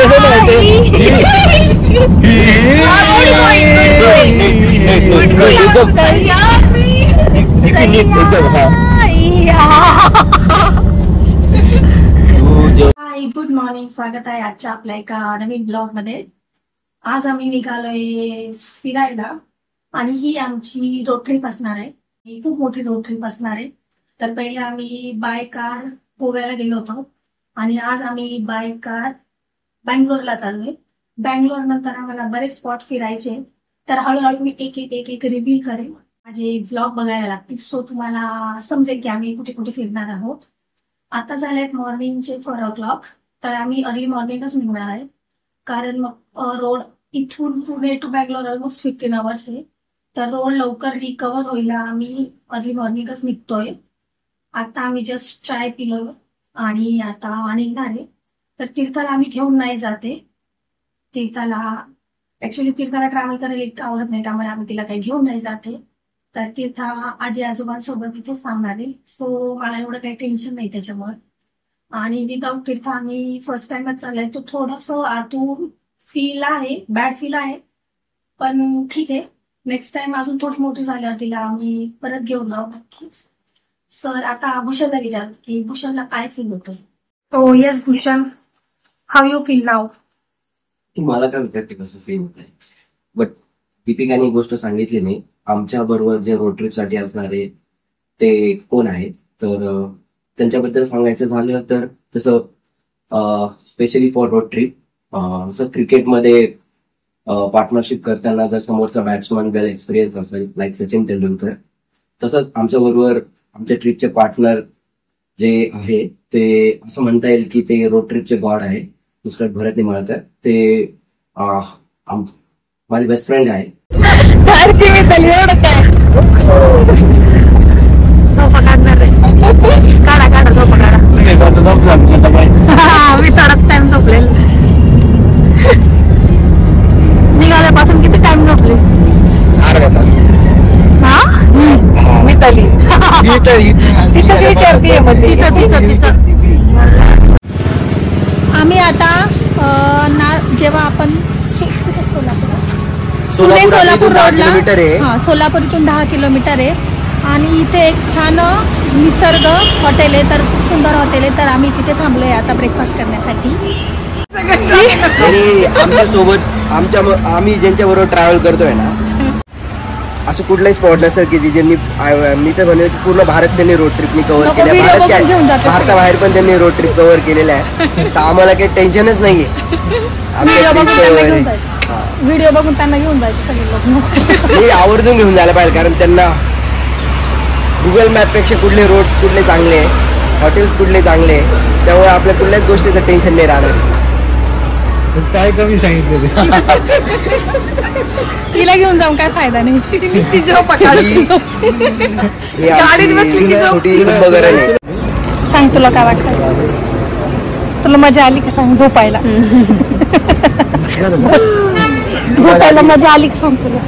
Good morning, स्वागत आहे आजच्या आपल्या एका नवीन ब्लॉग मध्ये. आज आम्ही निघालोय फिरायला आणि ही आमची रोड ट्रिप असणार आहे. ही खूप मोठी रोड ट्रिप असणार आहे. तर पहिले आम्ही बाय कार गोव्याला गेलो होतो आणि आज आम्ही बाय कार बँगलोरला चाललोय. बँगलोर नंतर आम्हाला बरेच स्पॉट फिरायचे, तर हळूहळू मी एक एक रिव्ह्यू करेन. माझे ब्लॉग बघायला लागतील, सो तुम्हाला समजेल की आम्ही कुठे कुठे फिरणार आहोत. आता झालेत मॉर्निंगचे 4 o'clock, तर आम्ही अर्ली मॉर्निंगच निघणार आहे. कारण मग रोड इथून Pune to Bangalore almost 15 hours आहे. तर रोड लवकर रिकवर होईल, आम्ही अर्ली मॉर्निंगच निघतोय. आता आम्ही जस्ट चाय पिलो आणि आता निघणार आहे. तर तीर्थाला आम्ही घेऊन नाही जाते. तीर्थाला तीर्थाला ट्रॅव्हल करायला इतकं आवडत नाही, त्यामुळे आम्ही तिला काही घेऊन नाही जाते. तर तीर्था आजी आजोबांसोबत तिथेच थांबणार आहे, सो मला एवढं काही टेन्शन नाही त्याच्यामुळे. आणि विदाऊट तीर्था आम्ही फर्स्ट टाइमच चाललाय, तो थोडंसं आतून फील आहे, बॅड फील आहे, पण ठीक आहे. नेक्स्ट टाइम अजून थोडी मोठी झाल्यावर तिला आम्ही परत घेऊन जाऊ नक्कीच. सर आता भूषणला विचार की भूषणला काय फील होतं. हो yes Bhushan, how you feel now. मला काय विचारते कसं फील होत आहे, बट दीपिकाने गोष्ट सांगितली नाही. आमच्या बरोबर जे रोड ट्रिप साठी असणारे ते कोण आहेत, तर त्यांच्याबद्दल सांगायचं झालं तर तसं स्पेशली फॉर रोड ट्रिप, जसं क्रिकेटमध्ये पार्टनरशिप करताना जर समोरचा बॅट्समन वेल एक्सपिरियन्स असेल लाईक सचिन तेंडुलकर, तसंच आमच्या बरोबर आमच्या ट्रिपचे पार्टनर जे आहे ते असं म्हणता येईल की ते रोड ट्रिपचे गॉड आहे, नुसतं भरत निंबाळकर. ते माझे बेस्ट फ्रेंड आहे. मी थोडाच टाइम झोपलेल. निघाल्यापासून किती टाइम झोपले. मी तली तिचं विचारते तिचं. आम्ही आता जेव्हा आपण सोलापूर रोडला, सोलापूर इथून 10 किलोमीटर आहे आणि इथे एक छान निसर्ग हॉटेल आहे, तर खूप सुंदर हॉटेल आहे. तर आम्ही तिथे थांबलोय आता ब्रेकफास्ट करण्यासाठी. आणि आमच्या सोबत आम्ही ज्यांच्या बरोबर ट्रॅव्हल करतोय ना, असं कुठलाही स्पॉट नसेल की ज्यांनी, मी तर म्हणेन की पूर्ण भारत त्यांनी रोड ट्रिपनी कव्हर केलं. भारताबाहेर पण त्यांनी रोड ट्रिप कव्हर केलेला आहे, तर आम्हाला काही टेन्शनच नाहीये. व्हिडिओ बघून त्यांना घेऊन जायचे सगळे लोक. आवर्जून घेऊन जायला पाहिजे, कारण त्यांना गुगल मॅप पेक्षा कुठले रोड कुठले चांगले, हॉटेल्स कुठले चांगले, त्यामुळे आपल्या कुठल्याच गोष्टीचं टेन्शन नाही राहणार. काय कमी सांगितलं तिला घेऊन जाऊन काय फायदा नाही. सांग तुला काय वाटतं, तुला मजा आली का सांग झोपायला. झोपायला मजा आली का सांग तुला.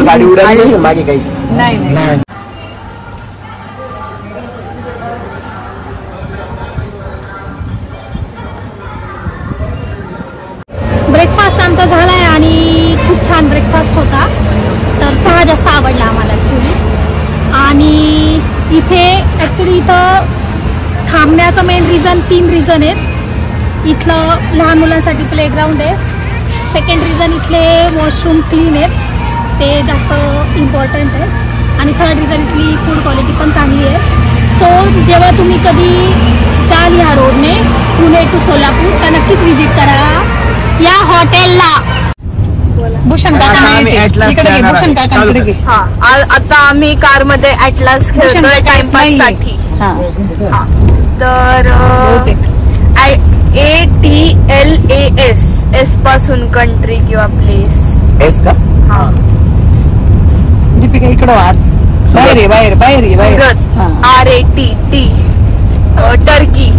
गाडी उडाली मागे काही नाही. ब्रेकफास्ट आमचा झालाय आणि खूप छान ब्रेकफास्ट होता. तर चहा जास्त आवडला आम्हाला ॲक्च्युली. आणि इथं थांबण्याचं मेन रिझन 3 रिझन आहेत. इथलं लहान मुलांसाठी प्लेग्राऊंड आहे. सेकंड रिझन इथले वॉशरूम क्लीन आहेत, ते जास्त इम्पॉर्टंट आहे. आणि थर्ड रिझन इथली फूड क्वालिटी पण चांगली आहे. सो जेव्हा तुम्ही कधी जाल ह्या रोडने पुणे टू सोलापूर, तर नक्कीच व्हिजिट करा या हॉटेलला. भूषण भूषण आता आम्ही कार मध्ये ॲटलास खेळतोय टाइमपास साठी. तर ATLAS एस पासून कंट्री किंवा प्लेस. एस का? हा. दीपिका इकडं बाहेर RATT टर्की.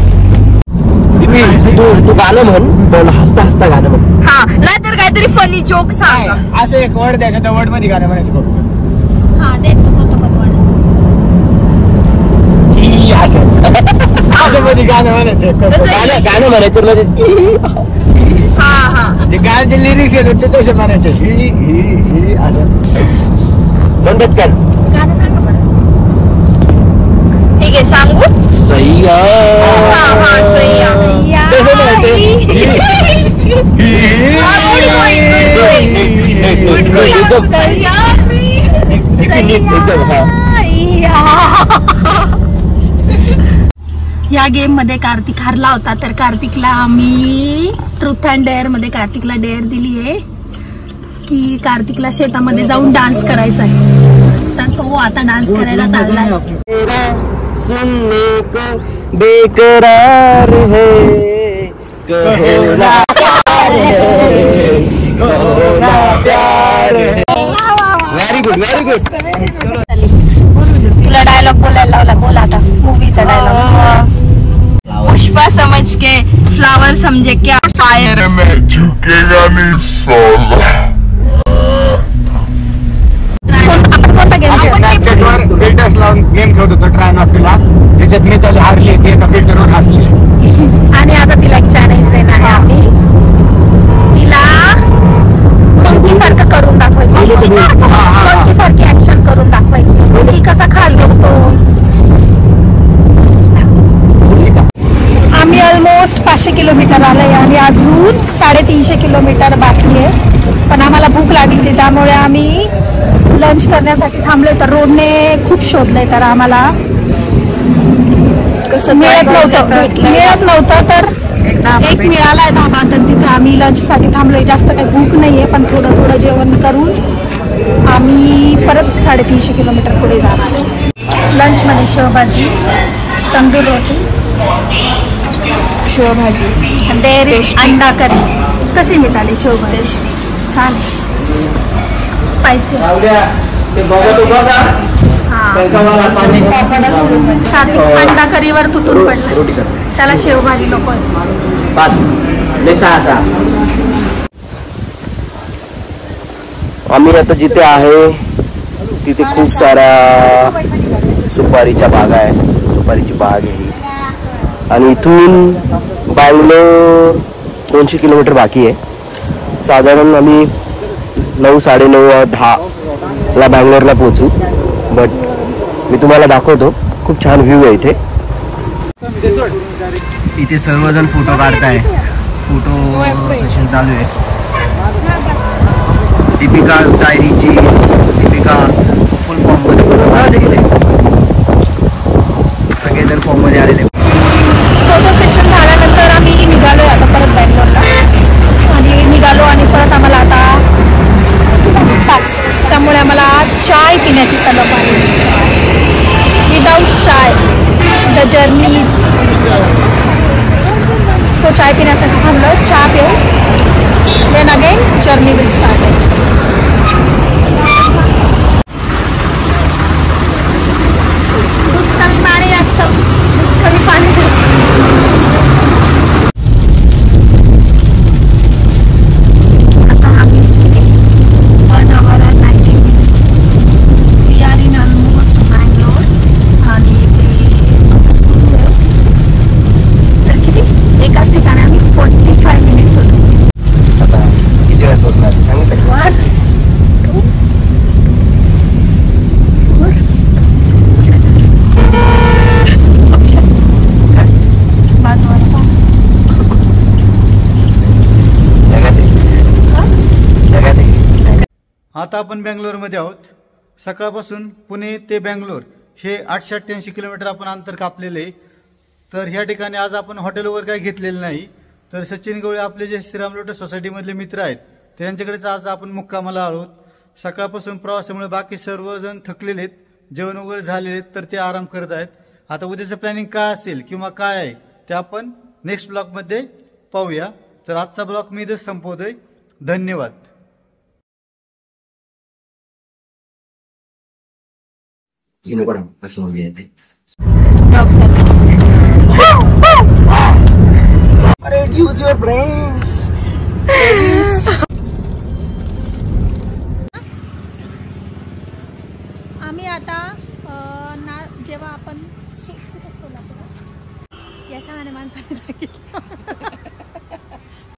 तू गाणं म्हण, पण हसता हसता गाणं म्हण. हा, नाहीतर काहीतरी फनी जोक सांग. असं एक वर्ड द्यायचा, त्या वर्ड मध्ये गाणं म्हणायचं फक्त. हा द्यायचं होतं पण वर्ड. ही असं तसं मध्ये गाणं म्हणायचं गाणं म्हणायचं म्हणजे हा हा ते गाण्याचे लिरिक्स येतात ते तसे म्हणायचे ही असं म्हणतात का गाणं सांगा बरं. ठीक आहे सांगू. सैया हा हा सैया. तसं नाही ते एकदम हा या गेम मध्ये कार्तिक हारला होता, तर कार्तिकला आम्ही ट्रूथ अँड डेअर मध्ये कार्तिकला डेअर दिली आहे की कार्तिकला शेतामध्ये जाऊन डान्स करायचा आहे. तर तो आता डान्स करायला चाललाय. सुनने को बेकरार है कहो ना प्यार है. व्हेरी गुड तुला डायलॉग बोलायला लावला, बोला आता मूवीचा डायलॉग. पुष्पा समझ के फ्लावर समझे क्या फायर. मैं झुकेगा नहीं साला. कोणता गेम स्नॅपचॅटवर फिल्टर्स लावून गेम खेळत होतो ट्राय नॉट टू लाफ. त्याच्यात मी त्याला हारली ती एका फिल्टरवर हसली. आणि आता तिला एक चॅलेंज देणार आहे आम्ही. तिला मंकी सारखं करून दाखवायचं, मंकी सारखी ऍक्शन करून दाखवायची. मंकी कसा खाल घेतो. आम्ही ऑलमोस्ट 500 किलोमीटर आलोय आणि अजून 350 किलोमीटर बाकी आहे. पण आम्हाला भूक लागली होती त्यामुळे आम्ही लंच करण्यासाठी थांबलोय. तर रोडने खूप शोधलंय, तर आम्हाला कसं मिळत नव्हतं तर एक मिळालाय धाबा, तर तिथे आम्ही लंच साठी थांबलोय. जास्त काही भूक नाहीये, पण थोडं थोडं जेवण करून आम्ही परत 350 किलोमीटर पुढे जाणार आहे. लंच मध्ये शेवभाजी, तंदूर रोटी, शेवभाजी, डेअरी, अंडा करी. कशी मिळाली शेवभाजी? छान, स्पायसी. अंडा करीवर तुटून पडला, त्याला शेवभाजी नको. आम्ही आता जिथे आहे तिथे खूप साऱ्या सुपारीच्या बागा आहे. सुपारीची बाग आहे आणि इथून बँगलोर 200 किलोमीटर बाकी आहे. साधारण आम्ही 9, 9:30, 10 ला बँगलोरला पोहोचू. बट मी तुम्हाला दाखवतो, खूप छान व्ह्यू आहे इथे. इथे सर्वजण फोटो काढताय, फोटो सेशन चालू आहे. दीपिका डायरीची, दीपिका फुल फॉर्म मध्ये, सगळेजण फॉर्म मध्ये आलेले. फोटो सेशन झाल्यानंतर आम्ही निघालोय आता परत बँगलोरला. आणि निघालो आणि परत आम्हाला आता तास, त्यामुळे आम्हाला चाय पिण्याची तलब आहे. Without chai the journeys. So चाय पिण्यासाठी थांबलो, चहा पिऊ, then again journey will start. दूध कमी पाणी असतं, कमी पाणी जास्त. आता आपण बँगलोरमध्ये आहोत. सकाळपासून पुणे ते बँगलोर हे 888 किलोमीटर आपण अंतर कापलेले. तर ह्या ठिकाणी आज आपण हॉटेल वगैरे काही घेतलेलं नाही. तर सचिन गवळे आपले जे श्रीराम लोटस सोसायटीमधले मित्र आहेत त्यांच्याकडेच आज आपण मुक्कामाला आहोत. सकाळपासून प्रवासामुळे बाकी सर्वजण थकलेले आहेत, जेवण वगैरे झालेले आहेत, तर ते आराम करत आहेत. आता उद्याचं प्लॅनिंग काय असेल किंवा काय आहे ते आपण नेक्स्ट ब्लॉगमध्ये पाहूया. तर आजचा ब्लॉग मी इथेच संपवतोय. धन्यवाद. Use your brains. आम्ही आता जेव्हा आपण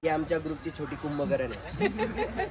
ही आमच्या ग्रुपची छोटी कुंभकर्ण आहे.